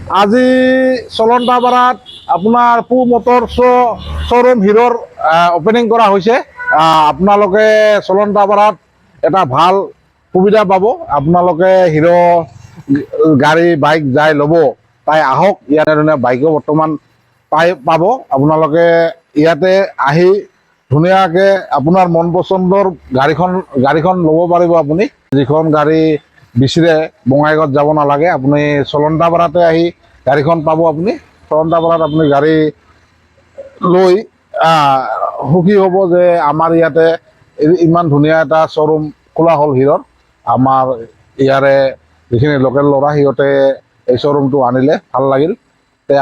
আজি চলন্তাপাৰাত আপোনাৰ পু মটৰছ শ্ব'ৰুম হিৰোৰ অপেনিং কৰা হৈছে। আপোনালোকে চলন্তাপাৰাত এটা ভাল সুবিধা পাব। আপোনালোকে হিৰো গাড়ী বাইক যাই ল'ব তাই আহক, ইয়াতে ধুনীয়া বাইকো বৰ্তমান পাব। আপোনালোকে ইয়াতে আহি ধুনীয়াকৈ আপোনাৰ মন পচন্দৰ গাড়ীখন ল'ব পাৰিব। আপুনি যিখন গাড়ী বিচৰে বঙাইগাঁৱত যাব নালাগে, আপুনি চলন্তাপাৰাতে আহি গাড়ীখন পাব। আপুনি চলন্তাপাৰাত আপুনি গাড়ী লৈ সুখী হ'ব যে আমাৰ ইয়াতে ইমান ধুনীয়া এটা শ্ব'ৰুম খোলা হ'ল হিৰৰ। আমাৰ ইয়াৰে যিখিনি লোকেল ল'ৰা সিহঁতে এই শ্ব'ৰুমটো আনিলে, ভাল লাগিল।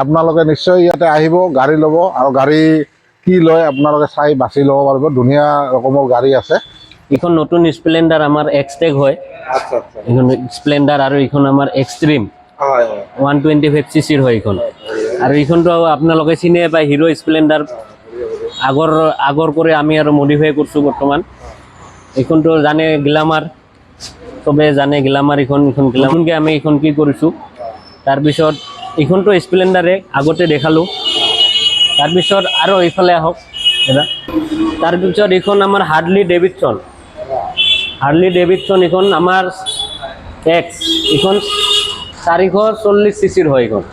আপোনালোকে নিশ্চয় ইয়াতে আহিব, গাড়ী ল'ব, আৰু গাড়ী কি লয় আপোনালোকে চাই বাছি ল'ব পাৰিব। ধুনীয়া ৰকমৰ গাড়ী আছে। এইখন নতুন স্প্লেণ্ডাৰ আমাৰ এক্সটেক হয়। এইখন স্প্লেণ্ডাৰ আৰু এইখন আমাৰ এক্সট্ৰিম 125 cc হয় এইখন। আৰু এইখনটো আপোনালোকে চিনিয়ে পায়, হিৰো স্প্লেণ্ডাৰ আগৰ কৰি আমি আৰু মডিফাই কৰিছোঁ বৰ্তমান। এইখনটো জানে গ্লামাৰ, চবে জানে গ্লামাৰ। এইখন গ্লামাৰকে আমি এইখন কি কৰিছোঁ। তাৰপিছত এইখনটো স্প্লেণ্ডাৰে আগতে দেখালোঁ। তাৰপিছত আৰু এইফালে আহক দাদা। তাৰপিছত এইখন আমাৰ হাৰ্লি ডেভিডছন এইখন আমাৰ এক্স, এইখন 440 cc হয় এইখন।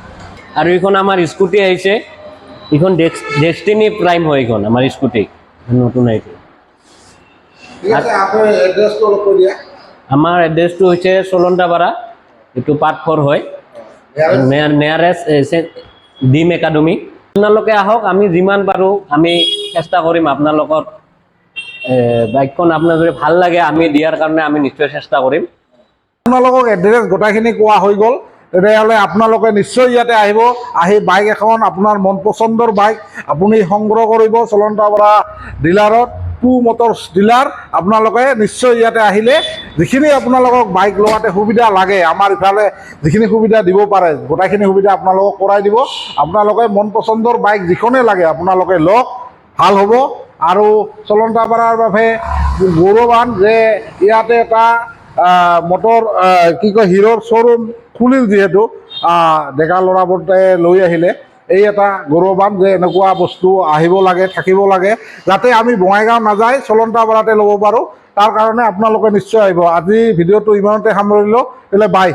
আৰু এইখন আমাৰ স্কুটি আহিছে, এইখন ডেষ্টিনি প্ৰাইম হয় এইখন আমাৰ স্কুটি নতুন আহিছে। আমাৰ এড্ৰেছটো হৈছে চলন্তাপাৰা, এইটো পাৰ্ট 4 হয়, নিয়াৰেষ্ট ডিম একাডেমি। আপোনালোকে আহক, আমি যিমান পাৰোঁ আমি চেষ্টা কৰিম আপোনালোকৰ বাইকখন আপোনাৰ যদি ভাল লাগে আমি দিয়াৰ কাৰণে আমি নিশ্চয় চেষ্টা কৰিম। আপোনালোকক এড্ৰেছ গোটেইখিনি কোৱা হৈ গ'ল। তেতিয়াহ'লে আপোনালোকে নিশ্চয় ইয়াতে আহিব, আহি বাইক এখন আপোনাৰ মন পচন্দৰ বাইক আপুনি সংগ্ৰহ কৰিব চলন্তাপাৰা ডিলাৰত, পু মটৰছ ডিলাৰ। আপোনালোকে নিশ্চয় ইয়াতে আহিলে যিখিনি আপোনালোকক বাইক লোৱাতে সুবিধা লাগে, আমাৰ ইফালে যিখিনি সুবিধা দিব পাৰে গোটেইখিনি সুবিধা আপোনালোকক কৰাই দিব। আপোনালোকে মন পচন্দৰ বাইক যিখনেই লাগে আপোনালোকে লওক, ভাল হ'ব। আৰু চলন্তাপাৰাৰ বাবে গৌৰৱান যে ইয়াতে এটা হিৰোৰ শ্ব'ৰুম খুলিল। যিহেতু ডেকা ল'ৰাবোৰে লৈ আহিলে, এই এটা গৌৰৱান যে এনেকুৱা বস্তু আহিব লাগে, থাকিব লাগে, যাতে আমি বঙাইগাঁও নাযায় চলন্তাপাৰাতে ল'ব পাৰোঁ। তাৰ কাৰণে আপোনালোকে নিশ্চয় আহিব। আজি ভিডিঅ'টো ইমানতে সামৰিলোঁ, তেতিয়াহ'লে বাই।